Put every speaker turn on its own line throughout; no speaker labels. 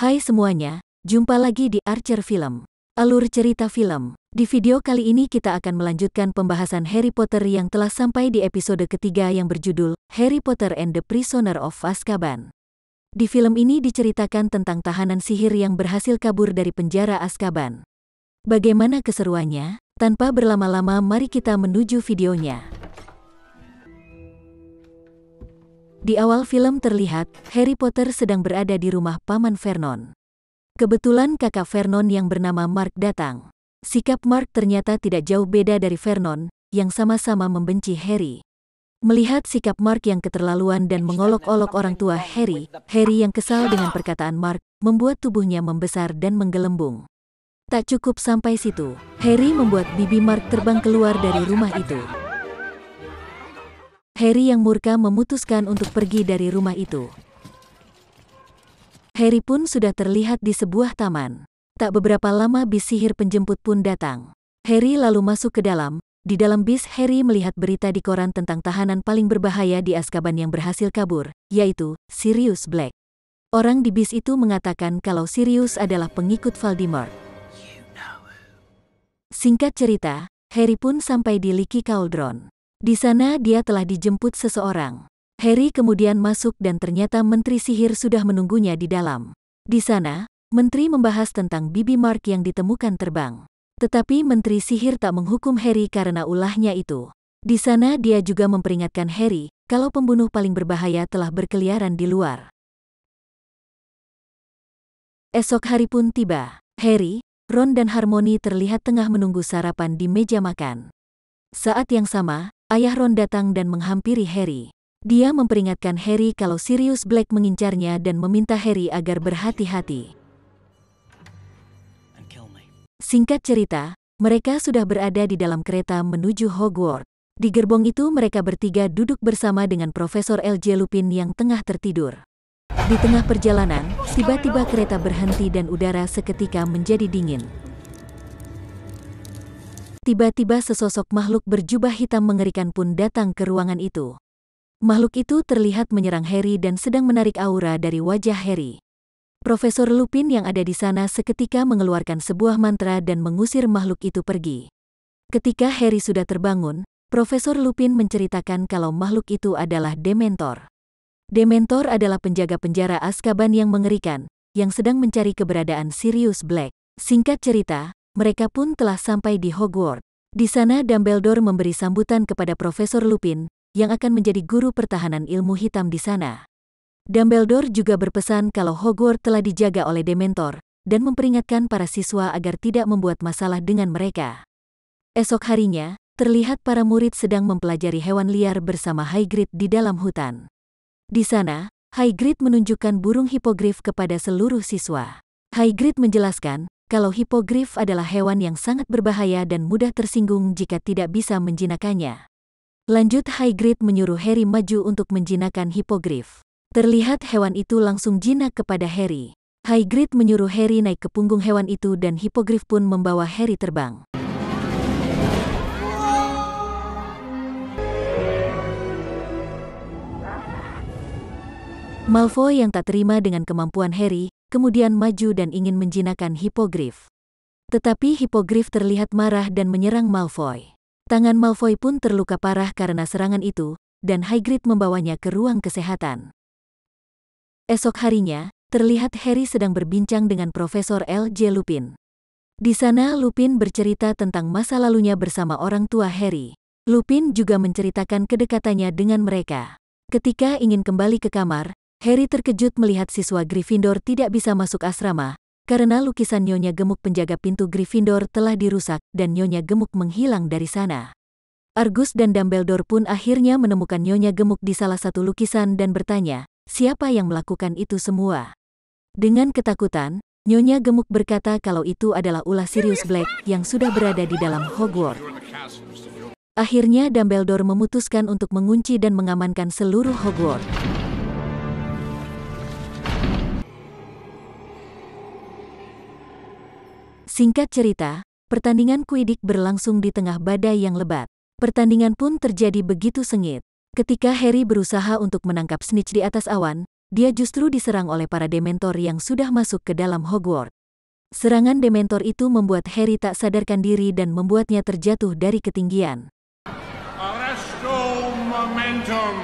Hai semuanya, jumpa lagi di Archer Film. Alur cerita film. Di video kali ini kita akan melanjutkan pembahasan Harry Potter yang telah sampai di episode ketiga yang berjudul Harry Potter and the Prisoner of Azkaban. Di film ini diceritakan tentang tahanan sihir yang berhasil kabur dari penjara Azkaban. Bagaimana keseruannya? Tanpa berlama-lama mari kita menuju videonya. Di awal film terlihat, Harry Potter sedang berada di rumah Paman Vernon. Kebetulan kakak Vernon yang bernama Mark datang. Sikap Mark ternyata tidak jauh beda dari Vernon, yang sama-sama membenci Harry. Melihat sikap Mark yang keterlaluan dan mengolok-olok orang tua Harry yang kesal dengan perkataan Mark, membuat tubuhnya membesar dan menggelembung. Tak cukup sampai situ, Harry membuat bibi Mark terbang keluar dari rumah itu. Harry yang murka memutuskan untuk pergi dari rumah itu. Harry pun sudah terlihat di sebuah taman. Tak beberapa lama bis sihir penjemput pun datang. Harry lalu masuk ke dalam. Di dalam bis Harry melihat berita di koran tentang tahanan paling berbahaya di Azkaban yang berhasil kabur, yaitu Sirius Black. Orang di bis itu mengatakan kalau Sirius adalah pengikut Voldemort. Singkat cerita, Harry pun sampai di Leaky Cauldron. Di sana dia telah dijemput seseorang. Harry kemudian masuk dan ternyata Menteri Sihir sudah menunggunya di dalam. Di sana, Menteri membahas tentang bibi Mark yang ditemukan terbang. Tetapi Menteri Sihir tak menghukum Harry karena ulahnya itu. Di sana dia juga memperingatkan Harry kalau pembunuh paling berbahaya telah berkeliaran di luar. Esok hari pun tiba. Harry, Ron dan Hermione terlihat tengah menunggu sarapan di meja makan. Saat yang sama, ayah Ron datang dan menghampiri Harry. Dia memperingatkan Harry kalau Sirius Black mengincarnya dan meminta Harry agar berhati-hati. Singkat cerita, mereka sudah berada di dalam kereta menuju Hogwarts. Di gerbong itu mereka bertiga duduk bersama dengan Profesor L.J. Lupin yang tengah tertidur. Di tengah perjalanan, tiba-tiba kereta berhenti dan udara seketika menjadi dingin. Tiba-tiba sesosok makhluk berjubah hitam mengerikan pun datang ke ruangan itu. Makhluk itu terlihat menyerang Harry dan sedang menarik aura dari wajah Harry. Profesor Lupin yang ada di sana seketika mengeluarkan sebuah mantra dan mengusir makhluk itu pergi. Ketika Harry sudah terbangun, Profesor Lupin menceritakan kalau makhluk itu adalah Dementor. Dementor adalah penjaga penjara Azkaban yang mengerikan, yang sedang mencari keberadaan Sirius Black. Singkat cerita, mereka pun telah sampai di Hogwarts. Di sana Dumbledore memberi sambutan kepada Profesor Lupin, yang akan menjadi guru pertahanan ilmu hitam di sana. Dumbledore juga berpesan kalau Hogwarts telah dijaga oleh Dementor, dan memperingatkan para siswa agar tidak membuat masalah dengan mereka. Esok harinya, terlihat para murid sedang mempelajari hewan liar bersama Hagrid di dalam hutan. Di sana, Hagrid menunjukkan burung hipogrif kepada seluruh siswa. Hagrid menjelaskan kalau hipogrif adalah hewan yang sangat berbahaya dan mudah tersinggung jika tidak bisa menjinakkannya. Lanjut Hagrid menyuruh Harry maju untuk menjinakkan hipogrif. Terlihat hewan itu langsung jinak kepada Harry. Hagrid menyuruh Harry naik ke punggung hewan itu dan hipogrif pun membawa Harry terbang. Malfoy yang tak terima dengan kemampuan Harry, kemudian maju dan ingin menjinakkan hipogrif. Tetapi hipogrif terlihat marah dan menyerang Malfoy. Tangan Malfoy pun terluka parah karena serangan itu, dan Hagrid membawanya ke ruang kesehatan. Esok harinya, terlihat Harry sedang berbincang dengan Profesor L.J. Lupin. Di sana Lupin bercerita tentang masa lalunya bersama orang tua Harry. Lupin juga menceritakan kedekatannya dengan mereka. Ketika ingin kembali ke kamar, Harry terkejut melihat siswa Gryffindor tidak bisa masuk asrama, karena lukisan Nyonya Gemuk penjaga pintu Gryffindor telah dirusak dan Nyonya Gemuk menghilang dari sana. Argus dan Dumbledore pun akhirnya menemukan Nyonya Gemuk di salah satu lukisan dan bertanya, siapa yang melakukan itu semua? Dengan ketakutan, Nyonya Gemuk berkata kalau itu adalah ulah Sirius Black yang sudah berada di dalam Hogwarts. Akhirnya Dumbledore memutuskan untuk mengunci dan mengamankan seluruh Hogwarts. Singkat cerita, pertandingan Quidditch berlangsung di tengah badai yang lebat. Pertandingan pun terjadi begitu sengit. Ketika Harry berusaha untuk menangkap Snitch di atas awan, dia justru diserang oleh para Dementor yang sudah masuk ke dalam Hogwarts. Serangan Dementor itu membuat Harry tak sadarkan diri dan membuatnya terjatuh dari ketinggian.
Arresto momentum.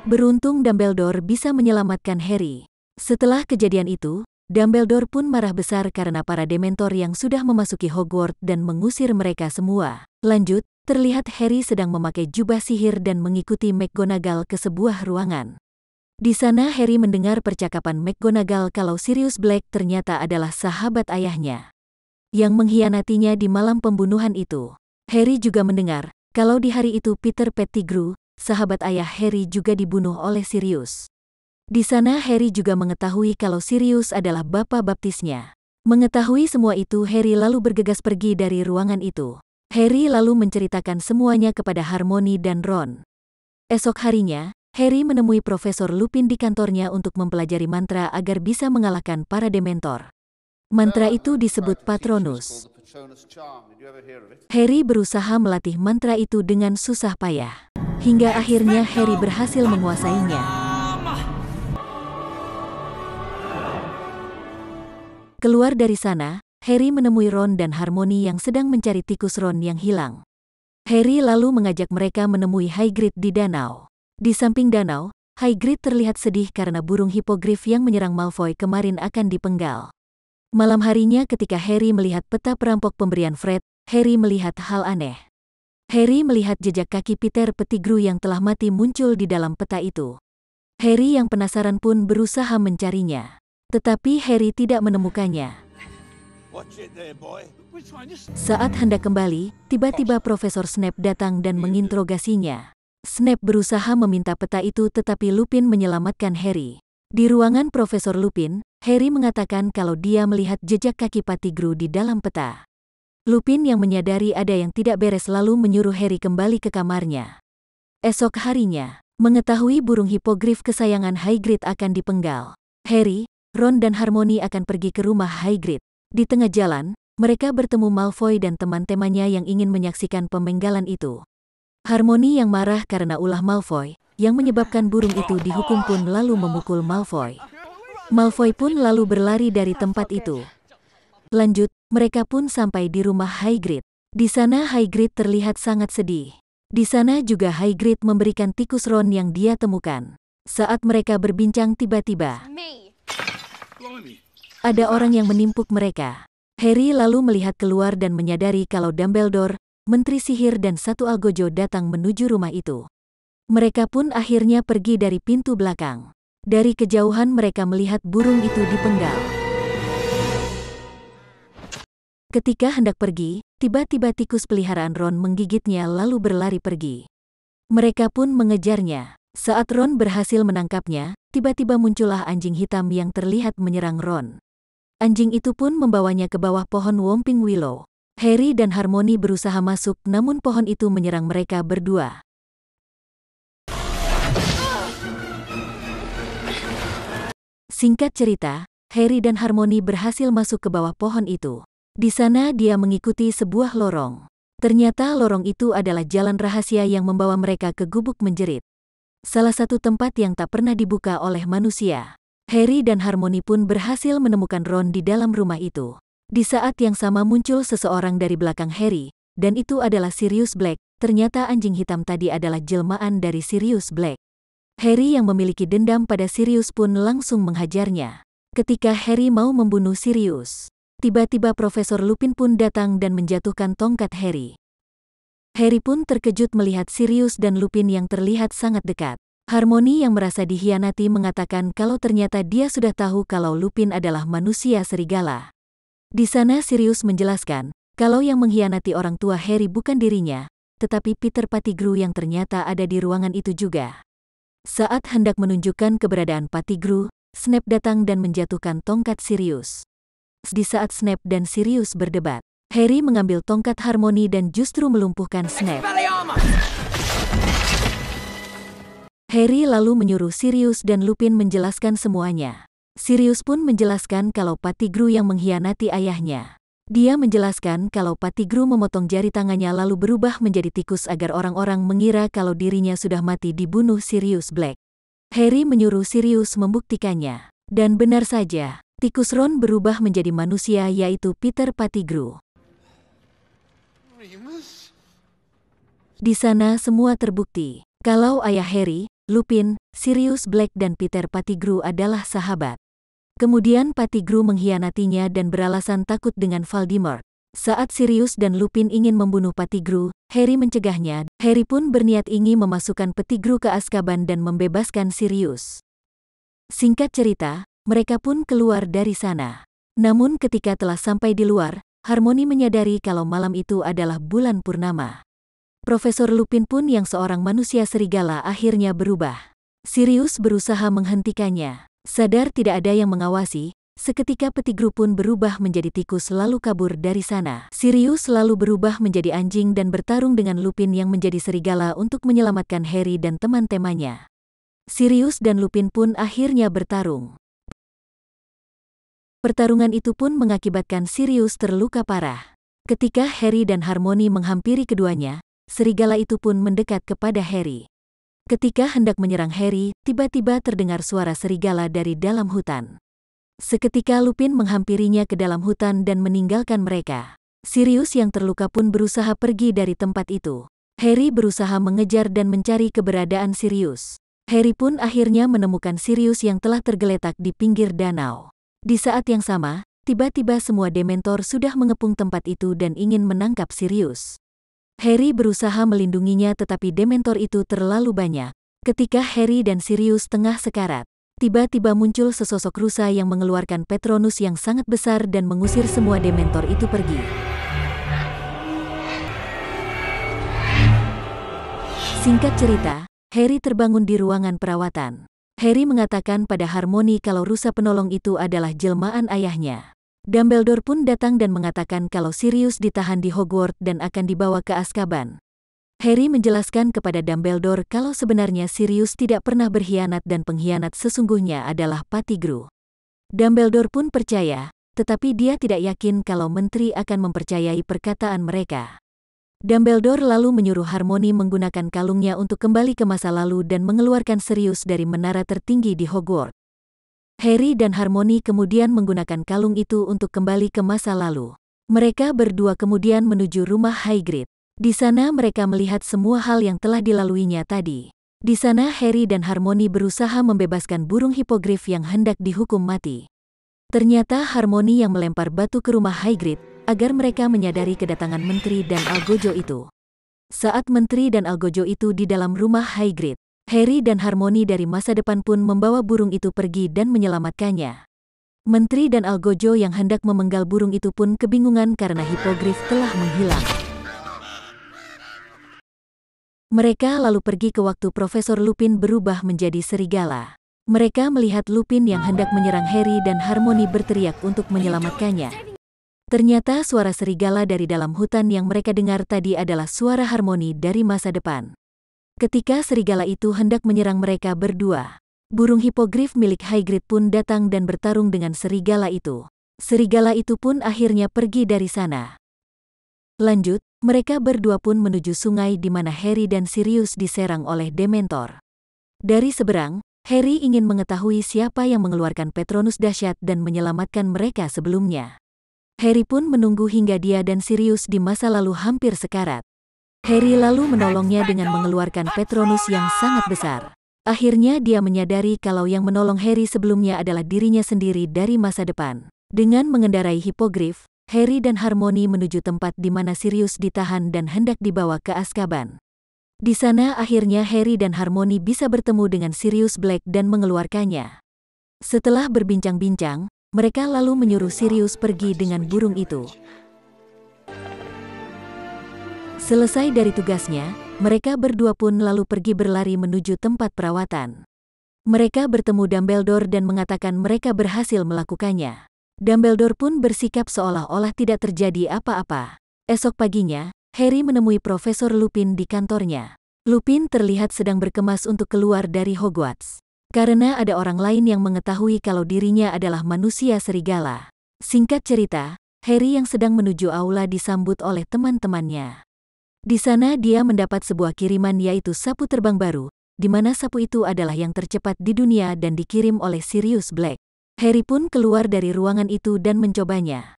Beruntung Dumbledore bisa menyelamatkan Harry. Setelah kejadian itu, Dumbledore pun marah besar karena para Dementor yang sudah memasuki Hogwarts dan mengusir mereka semua. Lanjut, terlihat Harry sedang memakai jubah sihir dan mengikuti McGonagall ke sebuah ruangan. Di sana Harry mendengar percakapan McGonagall kalau Sirius Black ternyata adalah sahabat ayahnya yang mengkhianatinya di malam pembunuhan itu. Harry juga mendengar kalau di hari itu Peter Pettigrew, sahabat ayah Harry, juga dibunuh oleh Sirius. Di sana Harry juga mengetahui kalau Sirius adalah bapa baptisnya. Mengetahui semua itu, Harry lalu bergegas pergi dari ruangan itu. Harry lalu menceritakan semuanya kepada Hermione dan Ron. Esok harinya, Harry menemui Profesor Lupin di kantornya untuk mempelajari mantra agar bisa mengalahkan para Dementor. Mantra itu disebut Patronus. Harry berusaha melatih mantra itu dengan susah payah. Hingga akhirnya Harry berhasil menguasainya. Keluar dari sana, Harry menemui Ron dan Hermione yang sedang mencari tikus Ron yang hilang. Harry lalu mengajak mereka menemui Hagrid di danau. Di samping danau, Hagrid terlihat sedih karena burung hipogrif yang menyerang Malfoy kemarin akan dipenggal. Malam harinya ketika Harry melihat peta perampok pemberian Fred, Harry melihat hal aneh. Harry melihat jejak kaki Peter Pettigrew yang telah mati muncul di dalam peta itu. Harry yang penasaran pun berusaha mencarinya. Tetapi Harry tidak menemukannya. Saat hendak kembali, tiba-tiba Profesor Snape datang dan menginterogasinya. Snape berusaha meminta peta itu tetapi Lupin menyelamatkan Harry. Di ruangan Profesor Lupin, Harry mengatakan kalau dia melihat jejak kaki Pettigrew di dalam peta. Lupin yang menyadari ada yang tidak beres lalu menyuruh Harry kembali ke kamarnya. Esok harinya, mengetahui burung hipogrif kesayangan Hagrid akan dipenggal, Harry, Ron dan Hermione akan pergi ke rumah Hagrid. Di tengah jalan, mereka bertemu Malfoy dan teman-temannya yang ingin menyaksikan pemenggalan itu. Hermione yang marah karena ulah Malfoy, yang menyebabkan burung itu dihukum pun lalu memukul Malfoy. Malfoy pun lalu berlari dari tempat itu. Lanjut, mereka pun sampai di rumah Hagrid. Di sana Hagrid terlihat sangat sedih. Di sana juga Hagrid memberikan tikus Ron yang dia temukan. Saat mereka berbincang tiba-tiba ada orang yang menimpuk mereka. Harry lalu melihat keluar dan menyadari kalau Dumbledore, Menteri Sihir dan satu Algojo datang menuju rumah itu. Mereka pun akhirnya pergi dari pintu belakang. Dari kejauhan mereka melihat burung itu dipenggal. Ketika hendak pergi, tiba-tiba tikus peliharaan Ron menggigitnya lalu berlari pergi. Mereka pun mengejarnya. Saat Ron berhasil menangkapnya, tiba-tiba muncullah anjing hitam yang terlihat menyerang Ron. Anjing itu pun membawanya ke bawah pohon Whomping Willow. Harry dan Hermione berusaha masuk namun pohon itu menyerang mereka berdua. Singkat cerita, Harry dan Hermione berhasil masuk ke bawah pohon itu. Di sana dia mengikuti sebuah lorong. Ternyata lorong itu adalah jalan rahasia yang membawa mereka ke gubuk menjerit. Salah satu tempat yang tak pernah dibuka oleh manusia. Harry dan Hermione pun berhasil menemukan Ron di dalam rumah itu. Di saat yang sama muncul seseorang dari belakang Harry, dan itu adalah Sirius Black. Ternyata anjing hitam tadi adalah jelmaan dari Sirius Black. Harry yang memiliki dendam pada Sirius pun langsung menghajarnya. Ketika Harry mau membunuh Sirius, tiba-tiba Profesor Lupin pun datang dan menjatuhkan tongkat Harry. Harry pun terkejut melihat Sirius dan Lupin yang terlihat sangat dekat. Hermione yang merasa dikhianati mengatakan kalau ternyata dia sudah tahu kalau Lupin adalah manusia serigala. Di sana Sirius menjelaskan kalau yang mengkhianati orang tua Harry bukan dirinya, tetapi Peter Pettigrew yang ternyata ada di ruangan itu juga. Saat hendak menunjukkan keberadaan Pettigrew, Snape datang dan menjatuhkan tongkat Sirius. Di saat Snape dan Sirius berdebat, Harry mengambil tongkat Hermione dan justru melumpuhkan Snape. Harry lalu menyuruh Sirius dan Lupin menjelaskan semuanya. Sirius pun menjelaskan kalau Pettigrew yang mengkhianati ayahnya. Dia menjelaskan kalau Pettigrew memotong jari tangannya lalu berubah menjadi tikus agar orang-orang mengira kalau dirinya sudah mati dibunuh Sirius Black. Harry menyuruh Sirius membuktikannya. Dan benar saja, tikus Ron berubah menjadi manusia, yaitu Peter Pettigrew.
Remus?
Di sana semua terbukti kalau ayah Harry, Lupin, Sirius Black dan Peter Pettigrew adalah sahabat. Kemudian Pettigrew mengkhianatinya dan beralasan takut dengan Voldemort. Saat Sirius dan Lupin ingin membunuh Pettigrew, Harry mencegahnya. Harry pun berniat ingin memasukkan Pettigrew ke Azkaban dan membebaskan Sirius. Singkat cerita, mereka pun keluar dari sana. Namun ketika telah sampai di luar, Harmony menyadari kalau malam itu adalah bulan purnama. Profesor Lupin pun yang seorang manusia serigala akhirnya berubah. Sirius berusaha menghentikannya. Sadar tidak ada yang mengawasi, seketika Pettigrew pun berubah menjadi tikus lalu kabur dari sana. Sirius lalu berubah menjadi anjing dan bertarung dengan Lupin yang menjadi serigala untuk menyelamatkan Harry dan teman-temannya. Sirius dan Lupin pun akhirnya bertarung. Pertarungan itu pun mengakibatkan Sirius terluka parah. Ketika Harry dan Harmony menghampiri keduanya, serigala itu pun mendekat kepada Harry. Ketika hendak menyerang Harry, tiba-tiba terdengar suara serigala dari dalam hutan. Seketika Lupin menghampirinya ke dalam hutan dan meninggalkan mereka. Sirius yang terluka pun berusaha pergi dari tempat itu. Harry berusaha mengejar dan mencari keberadaan Sirius. Harry pun akhirnya menemukan Sirius yang telah tergeletak di pinggir danau. Di saat yang sama, tiba-tiba semua Dementor sudah mengepung tempat itu dan ingin menangkap Sirius. Harry berusaha melindunginya tetapi Dementor itu terlalu banyak. Ketika Harry dan Sirius tengah sekarat, tiba-tiba muncul sesosok rusa yang mengeluarkan Patronus yang sangat besar dan mengusir semua Dementor itu pergi. Singkat cerita, Harry terbangun di ruangan perawatan. Harry mengatakan pada Harmony kalau rusa penolong itu adalah jelmaan ayahnya. Dumbledore pun datang dan mengatakan kalau Sirius ditahan di Hogwarts dan akan dibawa ke Azkaban. Harry menjelaskan kepada Dumbledore kalau sebenarnya Sirius tidak pernah berkhianat dan pengkhianat sesungguhnya adalah Pettigrew. Dumbledore pun percaya, tetapi dia tidak yakin kalau menteri akan mempercayai perkataan mereka. Dumbledore lalu menyuruh Harmony menggunakan kalungnya untuk kembali ke masa lalu dan mengeluarkan Sirius dari menara tertinggi di Hogwarts. Harry dan Harmony kemudian menggunakan kalung itu untuk kembali ke masa lalu. Mereka berdua kemudian menuju rumah Hagrid. Di sana mereka melihat semua hal yang telah dilaluinya tadi. Di sana Harry dan Harmony berusaha membebaskan burung hipogrif yang hendak dihukum mati. Ternyata Harmony yang melempar batu ke rumah Hagrid, agar mereka menyadari kedatangan Menteri dan Algojo itu. Saat Menteri dan Algojo itu di dalam rumah Hagrid, Harry dan Harmony dari masa depan pun membawa burung itu pergi dan menyelamatkannya. Menteri dan Algojo yang hendak memenggal burung itu pun kebingungan karena hipogrif telah menghilang. Mereka lalu pergi ke waktu Profesor Lupin berubah menjadi serigala. Mereka melihat Lupin yang hendak menyerang Harry dan Harmony berteriak untuk menyelamatkannya. Ternyata suara serigala dari dalam hutan yang mereka dengar tadi adalah suara Harmony dari masa depan. Ketika serigala itu hendak menyerang mereka berdua, burung hipogrif milik Hagrid pun datang dan bertarung dengan serigala itu. Serigala itu pun akhirnya pergi dari sana. Lanjut, mereka berdua pun menuju sungai di mana Harry dan Sirius diserang oleh Dementor. Dari seberang, Harry ingin mengetahui siapa yang mengeluarkan Patronus dahsyat dan menyelamatkan mereka sebelumnya. Harry pun menunggu hingga dia dan Sirius di masa lalu hampir sekarat. Harry lalu menolongnya dengan mengeluarkan Patronus yang sangat besar. Akhirnya dia menyadari kalau yang menolong Harry sebelumnya adalah dirinya sendiri dari masa depan. Dengan mengendarai hipogrif, Harry dan Harmony menuju tempat di mana Sirius ditahan dan hendak dibawa ke Azkaban. Di sana akhirnya Harry dan Harmony bisa bertemu dengan Sirius Black dan mengeluarkannya. Setelah berbincang-bincang, mereka lalu menyuruh Sirius pergi dengan burung itu. Selesai dari tugasnya, mereka berdua pun lalu pergi berlari menuju tempat perawatan. Mereka bertemu Dumbledore dan mengatakan mereka berhasil melakukannya. Dumbledore pun bersikap seolah-olah tidak terjadi apa-apa. Esok paginya, Harry menemui Profesor Lupin di kantornya. Lupin terlihat sedang berkemas untuk keluar dari Hogwarts. Karena ada orang lain yang mengetahui kalau dirinya adalah manusia serigala. Singkat cerita, Harry yang sedang menuju aula disambut oleh teman-temannya. Di sana dia mendapat sebuah kiriman yaitu sapu terbang baru, di mana sapu itu adalah yang tercepat di dunia dan dikirim oleh Sirius Black. Harry pun keluar dari ruangan itu dan mencobanya.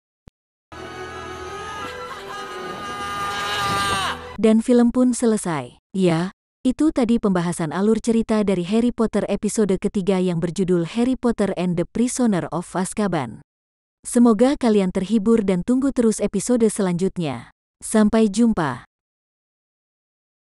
Dan film pun selesai. Ya, itu tadi pembahasan alur cerita dari Harry Potter episode ketiga yang berjudul Harry Potter and the Prisoner of Azkaban. Semoga kalian terhibur dan tunggu terus episode selanjutnya. Sampai jumpa.